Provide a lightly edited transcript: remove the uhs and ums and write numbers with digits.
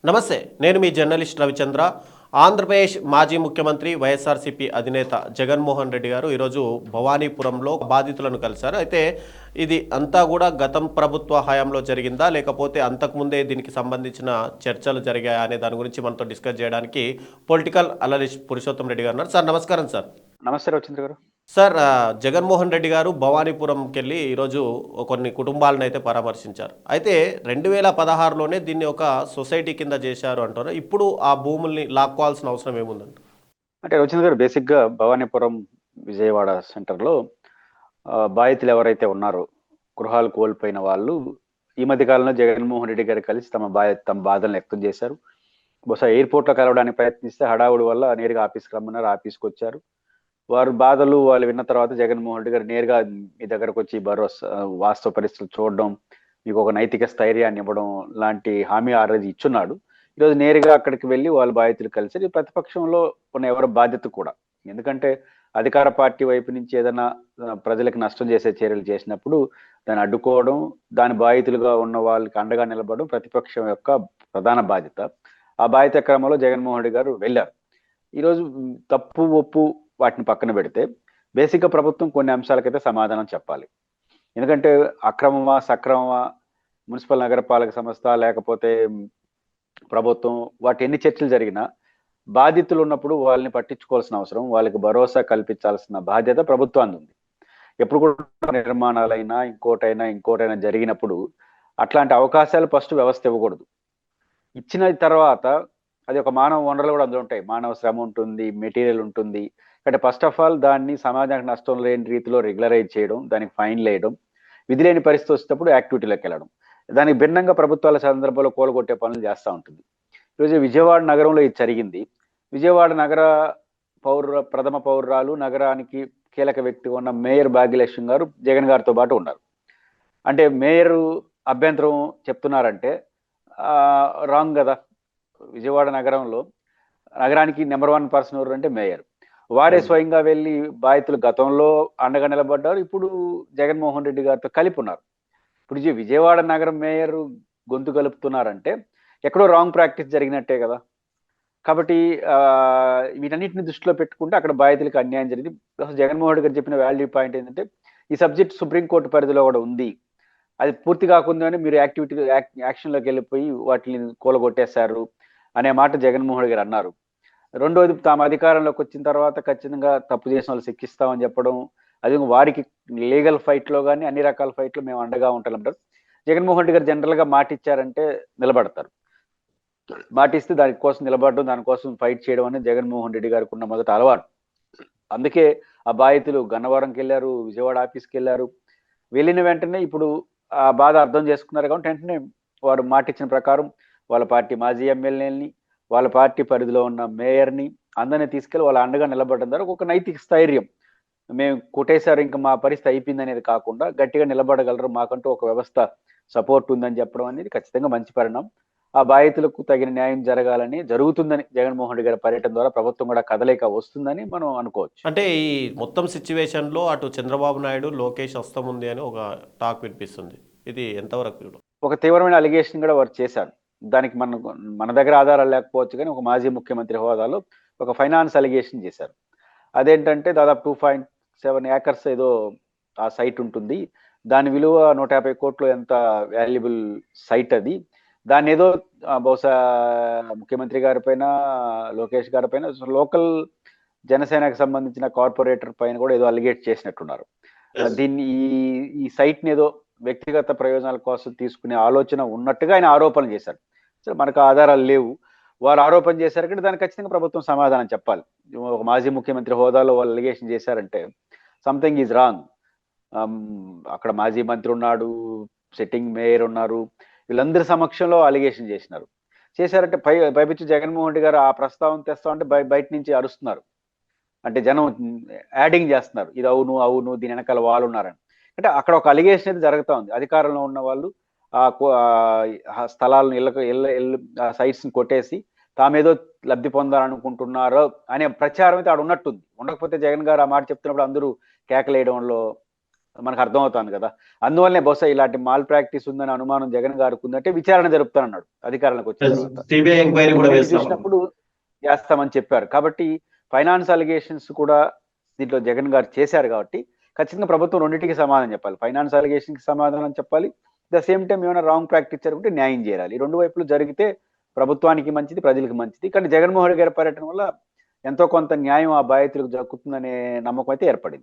నమస్తే, నేను మీ జర్నలిస్ట్ రవిచంద్ర. ఆంధ్రప్రదేశ్ మాజీ ముఖ్యమంత్రి వైఎస్ఆర్సీపీ అధినేత జగన్మోహన్ రెడ్డి గారు ఈరోజు భవానీపురంలో బాధితులను కలిశారు. అయితే ఇది అంతా కూడా గతం ప్రభుత్వ హయాంలో జరిగిందా, లేకపోతే అంతకుముందే దీనికి సంబంధించిన చర్చలు జరిగాయా అనే దాని గురించి మనతో డిస్కస్ చేయడానికి పొలిటికల్ అనలిస్ట్ పురుషోత్తం రెడ్డి గారు ఉన్నారు. సార్ నమస్కారం సార్. నమస్తే రవిచంద్ర గారు. సార్, జగన్మోహన్ రెడ్డి గారు భవానీపురంకి వెళ్ళి ఈరోజు కొన్ని కుటుంబాలను అయితే పరామర్శించారు. అయితే 2016లోనే దీన్ని ఒక సొసైటీ కింద చేశారు అంటారు. ఇప్పుడు ఆ భూముల్ని లాక్కోవాల్సిన అవసరం ఏముందండి? అంటే రవిచంద్ర గారు, బేసిక్గా భవానీపురం విజయవాడ సెంటర్లో బాధితులు ఎవరైతే ఉన్నారో, గృహాలు కోల్పోయిన వాళ్ళు ఈ మధ్య కాలంలో జగన్మోహన్ రెడ్డి గారు కలిసి తమ బాధలను వ్యక్తం చేశారు. బహుశా ఎయిర్పోర్ట్లో కలవడానికి ప్రయత్నిస్తే హడావుడి వల్ల నేరుగా ఆఫీస్కి రమ్మన్నారు, ఆఫీస్కి వచ్చారు. వారు బాధలు వాళ్ళు విన్న తర్వాత జగన్మోహన్ రెడ్డి గారు నేరుగా మీ దగ్గరకు వచ్చి భరోసా, వాస్తవ పరిస్థితులు చూడడం, మీకు ఒక నైతిక స్థైర్యాన్ని ఇవ్వడం లాంటి హామీ ఆ రోజు ఇచ్చున్నాడు. ఈరోజు నేరుగా అక్కడికి వెళ్ళి వాళ్ళ బాధితులు కలిసి, ఇది ప్రతిపక్షంలో ఉన్న ఎవరి బాధ్యత కూడా. ఎందుకంటే అధికార పార్టీ వైపు నుంచి ఏదైనా ప్రజలకు నష్టం చేసే చర్యలు చేసినప్పుడు దాన్ని అడ్డుకోవడం, దాని బాధితులుగా ఉన్న వాళ్ళకి అండగా నిలబడడం ప్రతిపక్షం యొక్క ప్రధాన బాధ్యత. ఆ బాధ్యత క్రమంలో జగన్మోహన్ రెడ్డి గారు వెళ్ళారు. ఈరోజు తప్పు ఒప్పు వాటిని పక్కన పెడితే బేసిక్గా ప్రభుత్వం కొన్ని అంశాలకైతే సమాధానం చెప్పాలి. ఎందుకంటే అక్రమమా సక్రమమా, మున్సిపల్ నగరపాలక సంస్థ లేకపోతే ప్రభుత్వం, వాటి ఎన్ని చర్చలు జరిగినా బాధితులు ఉన్నప్పుడు వాళ్ళని పట్టించుకోవాల్సిన అవసరం, వాళ్ళకి భరోసా కల్పించాల్సిన బాధ్యత ప్రభుత్వానికి ఉంది. ఎప్పుడు కూడా నిర్మాణాలైనా ఇంకోటైనా జరిగినప్పుడు అట్లాంటి అవకాశాలు ఫస్ట్ వ్యవస్థ ఇవ్వకూడదు. ఇచ్చిన తర్వాత అది ఒక మానవ వనరులు కూడా అందులో ఉంటాయి, మానవ శ్రమ ఉంటుంది, మెటీరియల్ ఉంటుంది. అంటే ఫస్ట్ ఆఫ్ ఆల్ దాన్ని సమాజానికి నష్టం లేని రీతిలో రెగ్యులరైజ్ చేయడం, దానికి ఫైన్లు వేయడం, విధి లేని పరిస్థితి వచ్చేటప్పుడు యాక్టివిటీలోకి వెళ్ళడం, దానికి భిన్నంగా ప్రభుత్వాల సందర్భంలో కూలగొట్టే పనులు చేస్తూ ఉంటుంది. ఈరోజు విజయవాడ నగరంలో ఇది జరిగింది. విజయవాడ నగర ప్రథమ పౌరురాలు, నగరానికి కీలక వ్యక్తి ఉన్న మేయర్ భాగ్యలక్ష్మి గారు జగన్ గారితో పాటు ఉన్నారు. అంటే మేయర్ అభ్యంతరం చెప్తున్నారంటే రాంగ్ కదా. విజయవాడ నగరానికి నెంబర్ 1 పర్సన్ ఎవరు అంటే మేయర్. వారే స్వయంగా వెళ్ళి బాధితులు గతంలో అండగా నిలబడ్డారు, ఇప్పుడు జగన్మోహన్ రెడ్డి గారితో కలిపి ఉన్నారు. ఇప్పుడు విజయవాడ నగరం మేయర్ గొంతు కలుపుతున్నారంటే ఎక్కడో రాంగ్ ప్రాక్టీస్ జరిగినట్టే కదా. కాబట్టి వీటన్నిటిని దృష్టిలో పెట్టుకుంటే అక్కడ బాధితులకు అన్యాయం జరిగింది. జగన్మోహన్ రెడ్డి గారు చెప్పిన వాల్యూ పాయింట్ ఏంటంటే, ఈ సబ్జెక్ట్ సుప్రీంకోర్టు పరిధిలో కూడా ఉంది, అది పూర్తి కాకుండానే మీరు యాక్షన్లోకి వెళ్ళిపోయి వాటిని కూలగొట్టేశారు అనే మాట జగన్మోహన్ రెడ్డి గారు అన్నారు. రెండోది, తాము అధికారంలోకి వచ్చిన తర్వాత ఖచ్చితంగా తప్పు చేసిన వాళ్ళు శిక్షిస్తామని చెప్పడం, అది వారికి లీగల్ ఫైట్లో కానీ అన్ని రకాల ఫైట్లో మేము అండగా ఉంటామంటారు. జగన్మోహన్ రెడ్డి గారు జనరల్గా మాట ఇచ్చారంటే నిలబడతారు. మాటిస్తే దానికోసం నిలబడడం, దానికోసం ఫైట్ చేయడం అనేది జగన్మోహన్ రెడ్డి గారికి ఉన్న మొదటి అలవాటు. అందుకే ఆ బాధితులు గన్నవరంకి వెళ్ళారు, విజయవాడ ఆఫీస్కి వెళ్ళారు. వెళ్ళిన వెంటనే ఇప్పుడు ఆ బాధ అర్థం చేసుకున్నారు కాబట్టి వెంటనే వారు మాటిచ్చిన ప్రకారం వాళ్ళ పార్టీ మాజీ ఎమ్మెల్యేని, వాళ్ళ పార్టీ పరిధిలో ఉన్న మేయర్ని అందరినీ తీసుకెళ్ళి వాళ్ళ అండగా నిలబడడం ద్వారా ఒక నైతిక స్థైర్యం, మేము కొట్టేశారు ఇంకా మా పరిస్థితి అయిపోయింది అనేది కాకుండా గట్టిగా నిలబడగలరు, మాకంటూ ఒక వ్యవస్థ సపోర్ట్ ఉందని చెప్పడం అనేది ఖచ్చితంగా మంచి పరిణామం. ఆ బాధితులకు తగిన న్యాయం జరుగుతుందని జగన్మోహన్ రెడ్డి గారి పర్యటన ద్వారా ప్రభుత్వం కూడా కదలిక వస్తుందని మనం అనుకోవచ్చు. అంటే ఈ మొత్తం సిచ్యువేషన్లో అటు చంద్రబాబు నాయుడు, లోకేష్ హస్తం ఉంది అని ఒక టాక్ వినిపిస్తుంది. ఇది ఎంతవరకు? ఒక తీవ్రమైన అలిగేషన్ కూడా వారు చేశారు. దానికి మన దగ్గర ఆధారాలు లేకపోవచ్చు కానీ ఒక మాజీ ముఖ్యమంత్రి హోదాలో ఒక ఫైనాన్స్ అలిగేషన్ చేశారు. అదేంటంటే దాదాపు 2.7 ఏకర్స్ ఏదో ఆ సైట్ ఉంటుంది, దాని విలువ 150 కోట్లు ఎంత వాల్యుబుల్ సైట్ అది. దాన్ని ఏదో బహుశా ముఖ్యమంత్రి గారి పైన, లోకేష్ గారి పైన, లోకల్ జనసేనకు సంబంధించిన కార్పొరేటర్ పైన కూడా ఏదో అలిగేట్ చేసినట్టున్నారు. దీన్ని ఈ సైట్ని ఏదో వ్యక్తిగత ప్రయోజనాల కోసం తీసుకునే ఆలోచన ఉన్నట్టుగా ఆయన ఆరోపణలు చేశారు. సరే, మనకు ఆధారాలు లేవు, వారు ఆరోపణ చేశారు కంటే దానికి ఖచ్చితంగా ప్రభుత్వం సమాధానం చెప్పాలి. ఒక మాజీ ముఖ్యమంత్రి హోదాలో వాళ్ళు అలిగేషన్ చేశారంటే సంథింగ్ ఈజ్ రాంగ్. అక్కడ మాజీ మంత్రి ఉన్నాడు, సిట్టింగ్ మేయర్ ఉన్నారు, వీళ్ళందరి సమక్షంలో అలిగేషన్ చేశారంటే పైపిచ్చి జగన్మోహన్ రెడ్డి గారు ఆ ప్రస్తావన తెస్తామంటే బయట నుంచి అరుస్తున్నారు. అంటే జనం యాడింగ్ చేస్తున్నారు, ఇది అవును అవును దీని వెనకాల వాళ్ళు ఉన్నారని. అంటే అక్కడ ఒక అలిగేషన్ అయితే జరుగుతూ ఉంది. అధికారంలో ఉన్న వాళ్ళు ఆ స్థలాలను ఇళ్ళ సైట్స్ని కొట్టేసి తామేదో లబ్ధి పొందాలనుకుంటున్నారో అనే ప్రచారం అయితే ఆడ ఉన్నట్టుంది. ఉండకపోతే జగన్ గారు ఆ మాట చెప్తున్నప్పుడు అందరూ కేకలేయడంలో మనకు అర్థమవుతుంది కదా. అందువల్లనే బహుశా ఇలాంటి మాల్ ప్రాక్టీస్ ఉందని అనుమానం జగన్ గారికి ఉందంటే విచారణ జరుపుతానన్నాడు అధికారంలోకి వచ్చిన తర్వాత. సిబిఐ ఎంక్వైరీ కూడా వీటిని చూసినప్పుడు చేస్తామని చెప్పారు. కాబట్టి ఫైనాన్స్ అలిగేషన్స్ కూడా దీంట్లో జగన్ గారు చేశారు కాబట్టి ఖచ్చితంగా ప్రభుత్వం రెండింటికి సమాధానం చెప్పాలి. ఫైనాన్స్ అలిగేషన్ కి సమాధానం చెప్పాలి, ద సేమ్ టైం ఏమైనా రాంగ్ ప్రాక్టీస్ జరుగుతుంటే న్యాయం చేయాలి. ఈ రెండు వైపులు జరిగితే ప్రభుత్వానికి మంచిది, ప్రజలకు మంచిది. కానీ జగన్మోహన్ రెడ్డి గారి పర్యటన వల్ల ఎంతో కొంత న్యాయం ఆ బాధితులకు దక్కుతుందనే నమ్మకం అయితే ఏర్పడింది.